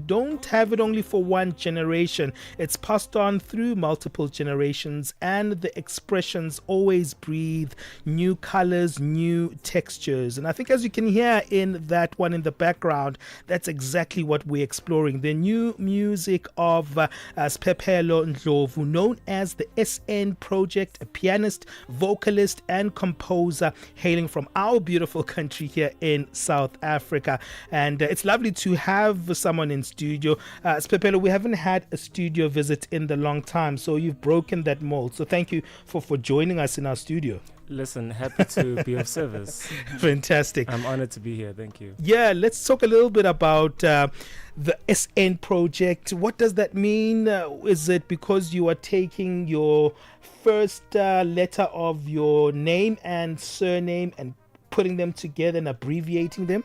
don't have it only for one generation. It's passed on through multiple generations, and the expressions always breathe new colors, new textures. And I think, as you can hear in that one in the background, that's exactly what we're exploring. The new music of Siphephelo Ndlovu, known as the SN Project, a pianist, vocalist, and composer hailing from our beautiful country here in South Africa. And it's lovely to have someone in studio. Siphephelo, we haven't had a studio visit in a long time, so you've broken that mold. So thank you for joining us in our studio. Listen, happy to be of service. Fantastic. I'm honored to be here. Thank you. Yeah, let's talk a little bit about the SN Project. What does that mean? Is it because you are taking your first letter of your name and surname and putting them together and abbreviating them?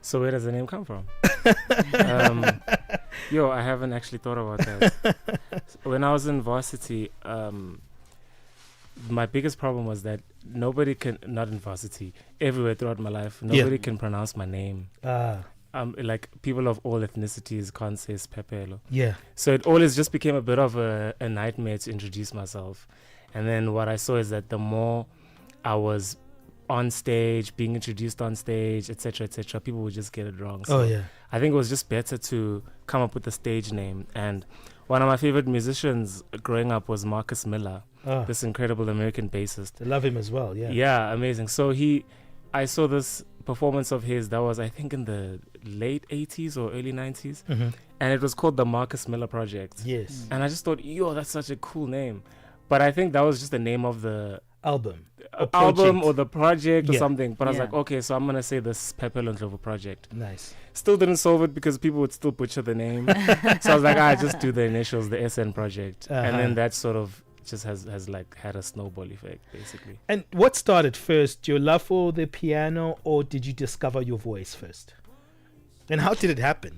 So where does the name come from? I haven't actually thought about that. When I was in varsity, my biggest problem was that nobody can, not in varsity, everywhere throughout my life, nobody can pronounce my name. Like people of all ethnicities can't say Siphephelo. Yeah. So it always just became a bit of a nightmare to introduce myself. And then what I saw is that the more I was on stage, being introduced on stage, etc., people would just get it wrong. So I think it was just better to come up with a stage name. And one of my favorite musicians growing up was Marcus Miller, this incredible American bassist. I love him as well, yeah. Yeah, amazing. So I saw this performance of his that was, I think, in the late 80s or early 90s. Mm-hmm. And it was called the Marcus Miller Project. Yes. And I just thought, that's such a cool name. But I think that was just the name of the album or the project or something. But I was like, okay, so I'm going to say the Siphephelo Ndlovu Project. Nice. Still didn't solve it because people would still butcher the name. So I was like, just do the initials, the SN Project. And then that sort of just has like had a snowball effect, basically. And what started first, your love for the piano, or did you discover your voice first? And how did it happen?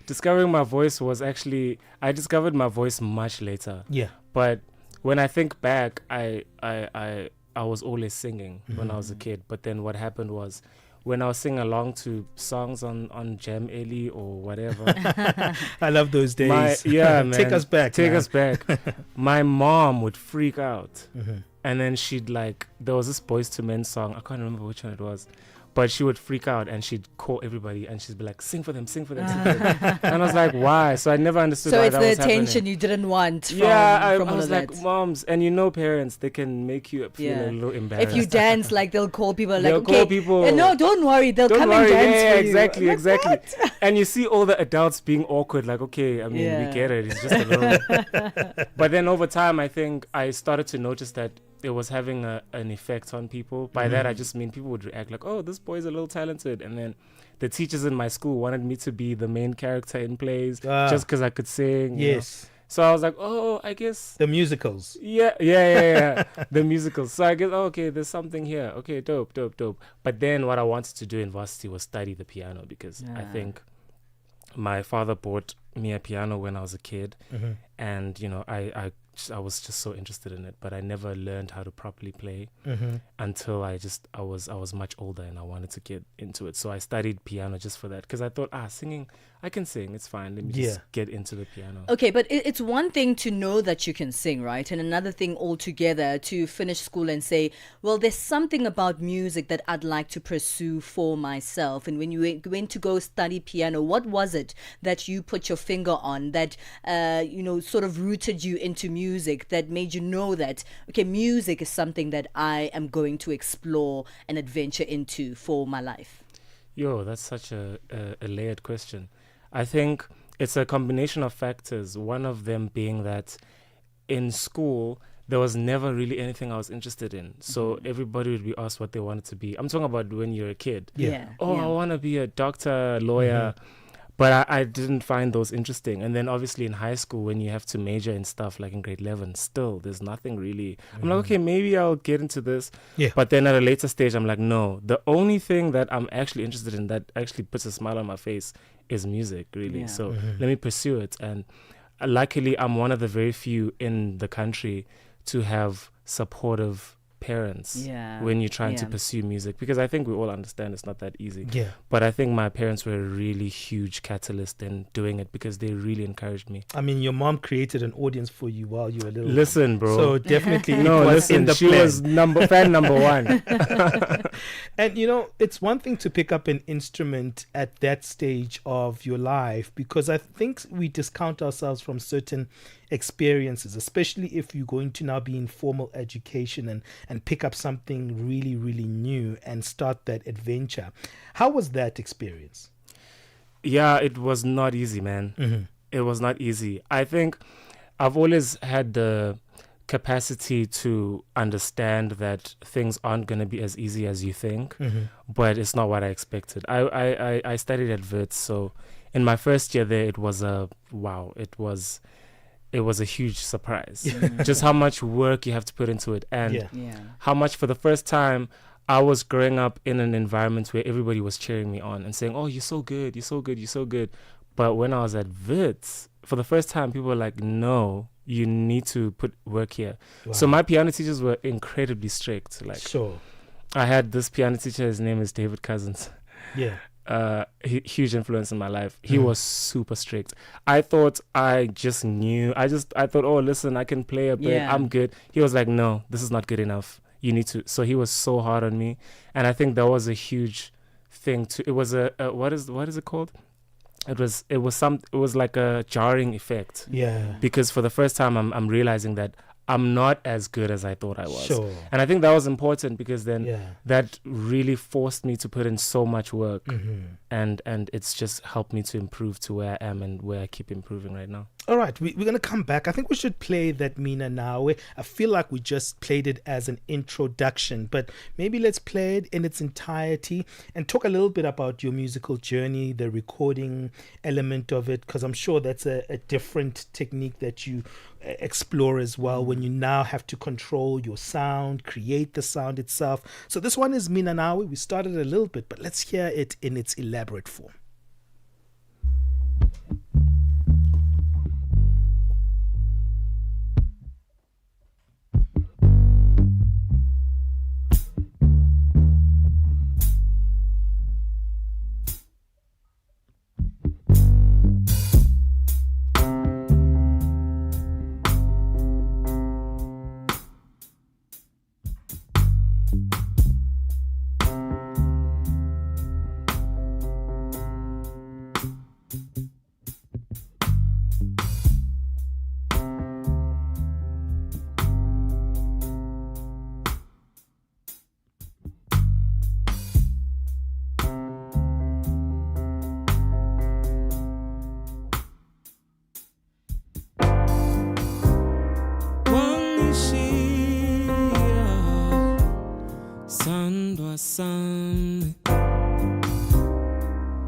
Discovering my voice was actually, I discovered my voice much later. Yeah. But when I think back, I was always singing when I was a kid. But then what happened was, when I was singing along to songs on Jam Ellie or whatever. I love those days. Man. Take us back. My mom would freak out. Mm-hmm. And then she'd there was this Boys to Men song. I can't remember which one it was. But she would freak out and she'd call everybody and she'd be like, sing for them. And I was like, why? So I never understood why that was happening. So it's the attention you didn't want from I all was of like, that. moms, and parents, they can make you feel a little embarrassed. If you dance, they'll call people they'll call people. No, don't worry. They'll come and dance for you. Exactly. And you see all the adults being awkward, we get it. It's just a little. But then over time, I think I started to notice that it was having an effect on people. By that, I just mean people would react like, oh, this boy's a little talented. And then the teachers in my school wanted me to be the main character in plays just because I could sing. Yes. So I was like, oh, I guess. The musicals. Yeah. The musicals. So I guess, okay, there's something here. Okay, dope. But then what I wanted to do in varsity was study the piano because I think my father bought me a piano when I was a kid. Mm-hmm. And, I was just so interested in it, but I never learned how to properly play until I was much older and I wanted to get into it. So I studied piano just for that because I thought, singing, I can sing. It's fine. Let me just get into the piano. Okay, but it's one thing to know that you can sing, right? And another thing altogether to finish school and say, well, there's something about music that I'd like to pursue for myself. And when you went to go study piano, what was it that you put your finger on that, sort of rooted you into music, that made you know that, okay, music is something that I am going to explore and adventure into for my life? That's such a layered question. I think it's a combination of factors. One of them being that in school, there was never really anything I was interested in. So everybody would be asked what they wanted to be. I'm talking about when you're a kid. I want to be a doctor, lawyer. But I didn't find those interesting. And then obviously in high school, when you have to major in stuff like in grade 11, still, there's nothing really. I'm like, okay, maybe I'll get into this. But then at a later stage, I'm like, no, the only thing that I'm actually interested in that actually puts a smile on my face is music, really. So let me pursue it. And luckily, I'm one of the very few in the country to have supportive parents Yeah. when you're trying to Yeah. pursue music, because I think we all understand it's not that easy. Yeah. But I think my parents were a really huge catalyst in doing it because they really encouraged me. I mean, your mom created an audience for you while you were little. Listen, bro. So definitely it no, was listen, in the she plan. was fan number one. And you know, it's one thing to pick up an instrument at that stage of your life, because I think we discount ourselves from certain experiences, especially if you're going to now be in formal education and pick up something really, really new and start that adventure. How was that experience? Yeah, it was not easy, man. Mm-hmm. It was not easy. I think I've always had the capacity to understand that things aren't going to be as easy as you think, but it's not what I expected. I studied at Wits, so in my first year there, it was a huge surprise. Just how much work you have to put into it, and Yeah. how much, for the first time, I was growing up in an environment where everybody was cheering me on and saying, "Oh, you're so good, you're so good, you're so good." But when I was at Wits, for the first time, people were like, "No, you need to put work here." Wow. So my piano teachers were incredibly strict. Like, Sure. I had this piano teacher, his name is David Cousins. Yeah. Huge influence in my life. He was super strict. I thought I just knew. I thought, oh, listen, I can play a bit. Yeah. I'm good. He was like, no, this is not good enough. You need to. So he was so hard on me, and I think that was a huge thing too. It was a what is it called? It was like a jarring effect, Yeah. because for the first time I'm realizing that I'm not as good as I thought I was. Sure. And I think that was important, because then Yeah. that really forced me to put in so much work, Mm-hmm. and it's just helped me to improve to where I am and where I keep improving right now. All right, we're going to come back. I think we should play that Mina Nawe. I feel like we just played it as an introduction, but maybe let's play it in its entirety and talk a little bit about your musical journey, the recording element of it, because I'm sure that's a different technique that you explore as well when you now have to control your sound, create the sound itself. So this one is Mina Nawe. We started a little bit, but let's hear it in its elaborate form. Sami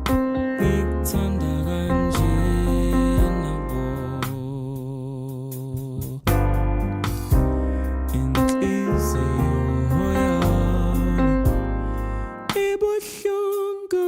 ngikuthanda kanje nabo inhliziyo yami ibuhlungu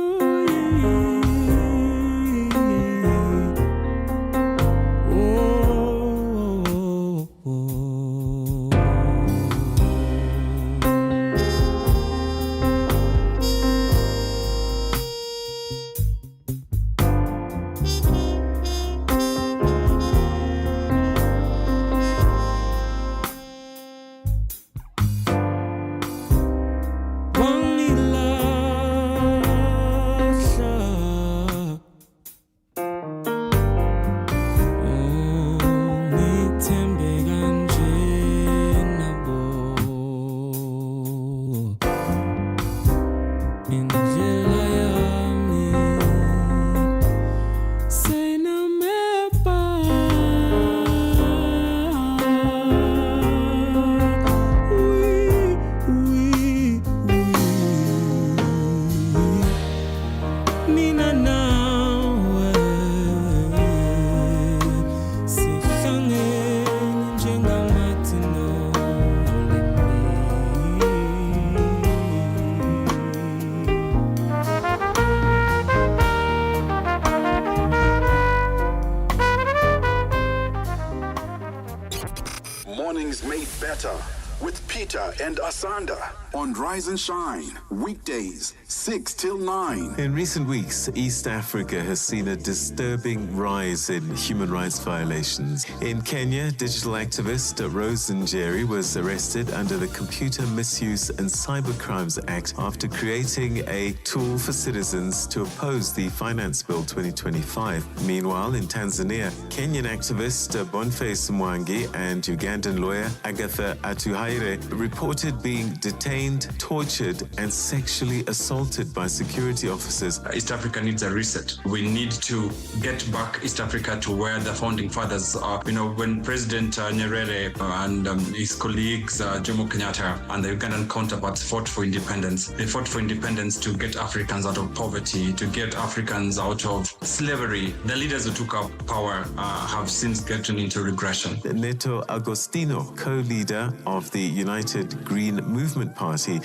Mornings made better with Peter and Asanda on Rise and Shine, weekdays 6 till 9. In recent weeks, East Africa has seen a disturbing rise in human rights violations. In Kenya, digital activist Rose Njeri was arrested under the Computer Misuse and Cybercrimes Act after creating a tool for citizens to oppose the Finance Bill 2025. Meanwhile, in Tanzania, Kenyan activist Boniface Mwangi and Ugandan lawyer Agatha Atuhaire reported being detained, tortured, and sexually assaulted by security officers. East Africa needs a reset. We need to get back East Africa to where the founding fathers are. You know, when President Nyerere and his colleagues, Jomo Kenyatta and the Ugandan counterparts fought for independence, they fought for independence to get Africans out of poverty, to get Africans out of slavery. The leaders who took up power have since gotten into regression. Neto Agostino, co-leader of the United Green Movement Party.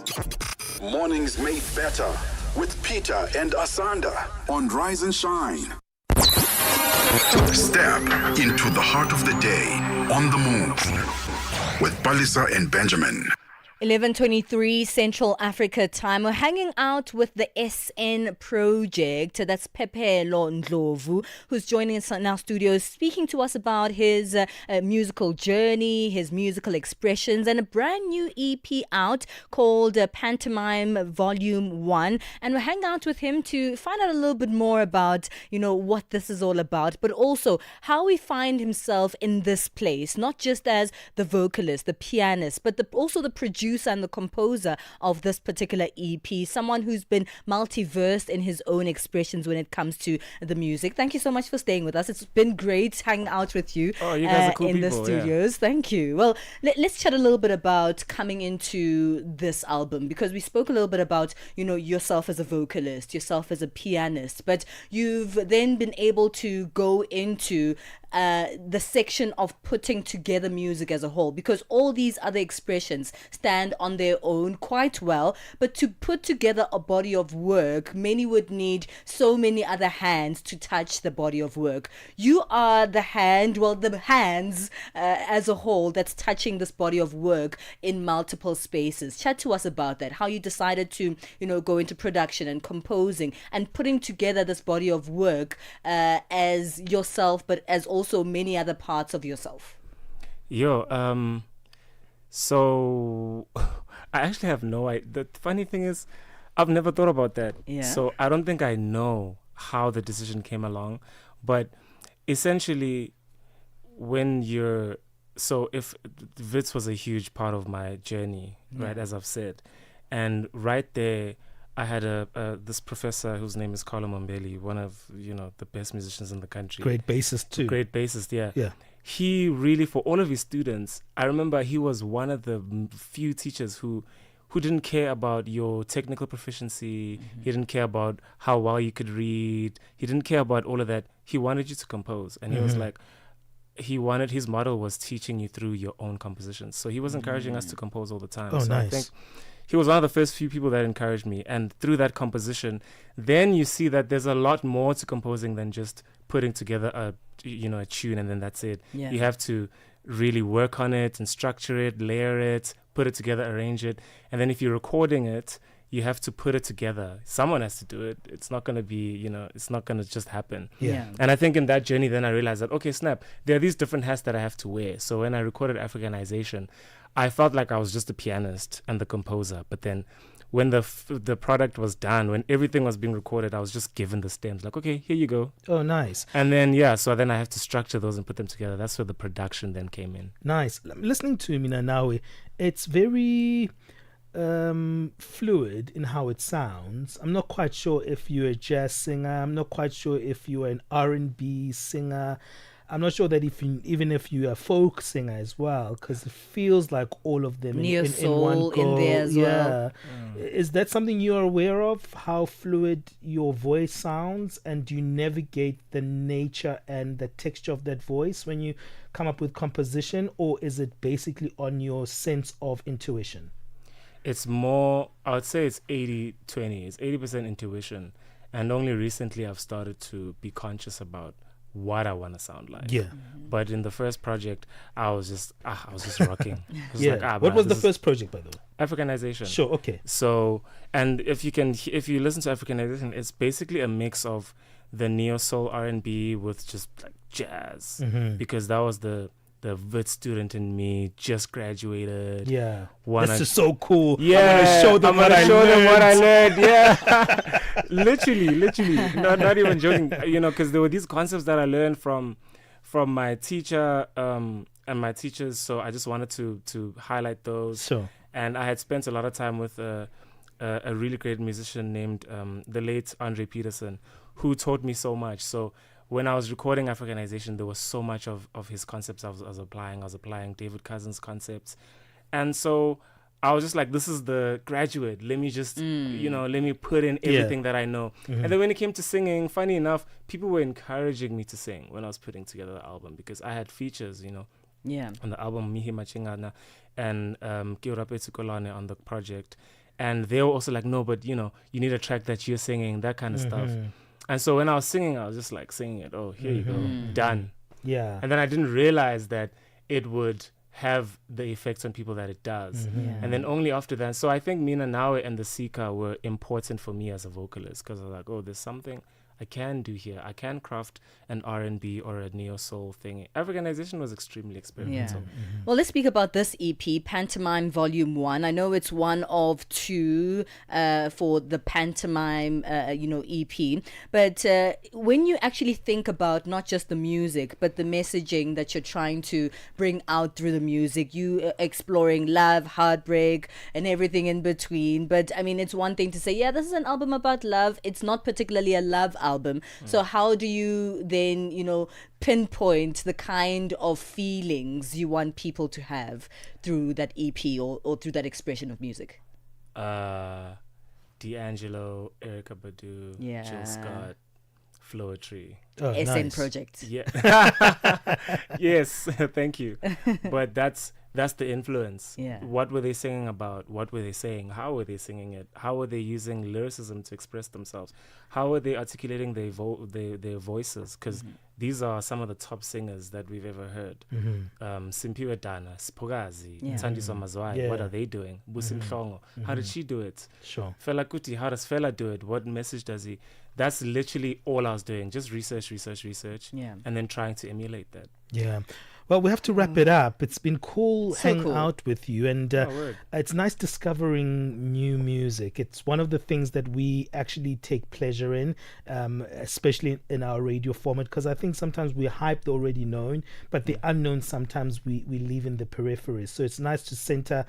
Mornings made better with Peter and Asanda on Rise and Shine. Step into the heart of the day on the move with Palisa and Benjamin. 11:23 Central Africa time. We're hanging out with the SN project. That's Siphephelo Ndlovu, who's joining us in our studios, speaking to us about his musical journey, his musical expressions, and a brand new EP out called Pantomime Volume 1. And we'll hang out with him to find out a little bit more about, what this is all about, but also how he find himself in this place, not just as the vocalist, the pianist, but also the producer and the composer of this particular EP, someone who's been multiversed in his own expressions when it comes to the music. Thank you so much for staying with us. It's been great hanging out with you, you guys are cool in people, the studios. Yeah. Thank you. Well, let's chat a little bit about coming into this album, because we spoke a little bit about, yourself as a vocalist, yourself as a pianist, but you've then been able to go into the section of putting together music as a whole, because all these other expressions stand on their own quite well, but to put together a body of work, many would need so many other hands to touch the body of work. You are the hands as a whole that's touching this body of work in multiple spaces. Chat to us about that, how you decided to go into production and composing and putting together this body of work as yourself, but as also many other parts of yourself. So I actually have no idea. The funny thing is, I've never thought about that. Yeah. So I don't think I know how the decision came along. But essentially, if Wits was a huge part of my journey, right, as I've said. And right there, I had this professor whose name is Carlo Mombelli, one of, the best musicians in the country. Great bassist too. Great bassist, yeah. Yeah. He really, for all of his students, I remember he was one of the few teachers who didn't care about your technical proficiency. Mm-hmm. He didn't care about how well you could read. He didn't care about all of that. He wanted you to compose. And he was like, his model was teaching you through your own compositions. So he was encouraging us to compose all the time. Oh, so nice. I think he was one of the first few people that encouraged me. And through that composition, then you see that there's a lot more to composing than just putting together a tune and then that's it. Yeah. You have to really work on it and structure it, layer it, put it together, arrange it. And then if you're recording it, you have to put it together. Someone has to do it. It's not going to be, it's not going to just happen. Yeah. And I think in that journey, then I realized that, okay, snap, there are these different hats that I have to wear. So when I recorded Africanization, I felt like I was just a pianist and the composer. But then when the product was done, when everything was being recorded, I was just given the stems. Like, okay, here you go. Oh, nice. And then, so then I have to structure those and put them together. That's where the production then came in. Nice. Listening to Mina Nawe, it's very fluid in how it sounds. I'm not quite sure if you're a jazz singer. I'm not quite sure if you're an R&B singer. I'm not sure that even if you're a folk singer as well, because it feels like all of them Neo in soul one go. in there as well. Is that something you're aware of, how fluid your voice sounds, and do you navigate the nature and the texture of that voice when you come up with composition, or is it basically on your sense of intuition? It's more, I would say it's 80-20. It's 80% intuition. And only recently I've started to be conscious about what I want to sound like. Yeah. But in the first project, I was just rocking. I was Yeah. like, What bruh, was the this is first project, by the way? Africanization. Sure. Okay. So, and if you listen to Africanization, it's basically a mix of the neo soul R&B with just like jazz, because that was the Wits student in me, just graduated. Yeah. Wanna- This is so cool. Yeah, I'm gonna I'm gonna show them what I learned. learned. Yeah, literally, not even joking. You know, because there were these concepts that I learned from my teacher and my teachers. So I just wanted to highlight those. Sure. And I had spent a lot of time with a really great musician named the late Andre Petersen, who taught me so much. So when I was recording Africanization, there was so much of his concepts I was applying. I was applying David Cousins' concepts. And so I was just like, this is the graduate. Let me just, let me put in everything that I know. And then when it came to singing, funny enough, people were encouraging me to sing when I was putting together the album, because I had features, Yeah. on the album, Mihi Machingana and Kiurapetu Kolane on the project. And they were also like, no, but you need a track that you're singing, that kind of stuff. And so when I was singing, I was just like singing it. Oh, here you go, done. Yeah. And then I didn't realize that it would have the effects on people that it does. Yeah. And then only after that. So I think Mina Nawe and the Sika were important for me as a vocalist, because I was like, oh, there's something I can do here. I can craft an R&B or a neo-soul thing. Africanization was extremely experimental. Yeah. Well, let's speak about this EP, Pantomime Volume 1. I know it's one of two for the Pantomime, EP. But when you actually think about not just the music, but the messaging that you're trying to bring out through the music, you exploring love, heartbreak, and everything in between. But, I mean, it's one thing to say, yeah, this is an album about love. It's not particularly a love album. So how do you then, pinpoint the kind of feelings you want people to have through that EP or through that expression of music? D'Angelo, Erykah Badu, Jill Scott, Floetry. Oh, SN nice. Project. Yeah. Yes, thank you. But that's the influence. Yeah. What were they singing about? What were they saying? How were they singing it? How were they using lyricism to express themselves? How were they articulating their voices? Because these are some of the top singers that we've ever heard. Simpiwe Dana, Sipogazi, Thandiso Mazwai. What are they doing? Busi Mhlongo. How did she do it? Sure. Fela Kuti, how does Fela do it? What message does he? That's literally all I was doing. Just research. Yeah. And then trying to emulate that. Yeah. Well, we have to wrap it up. It's been cool hanging out with you, and it's nice discovering new music. It's one of the things that we actually take pleasure in, especially in our radio format, because I think sometimes we hype the already known, but the unknown sometimes we leave in the periphery. So it's nice to center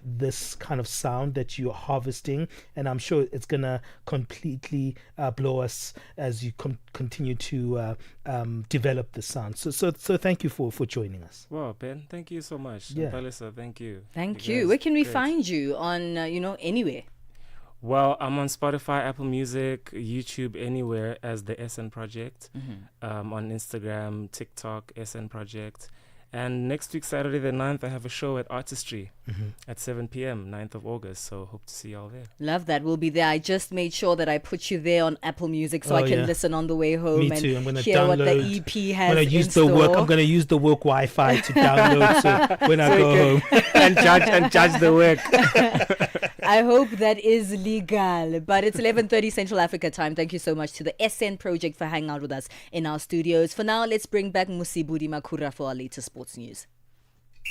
this kind of sound that you're harvesting, and I'm sure it's going to completely blow us as you continue to develop the sound. So thank you for joining us. Wow, Ben, thank you so much. Yeah. Palisa, thank you. Thank You you. guys, Where can we great. find you on, anywhere? Well, I'm on Spotify, Apple Music, YouTube, anywhere as the SN Project. On Instagram, TikTok, SN Project. And next week, Saturday the 9th, I have a show at Artistry at 7 p.m., 9th of August. So hope to see y'all there. Love that. We'll be there. I just made sure that I put you there on Apple Music so I can listen on the way home. Me and too. I'm going to hear download. what the EP has I'm going to use in the work. store. I'm going to use the work Wi-Fi to download so when I go home. and judge the work. I hope that is legal. But it's 11:30 Central Africa time. Thank you so much to the SN Project for hanging out with us in our studios. For now, let's bring back Musibudi Makura for our latest sports news.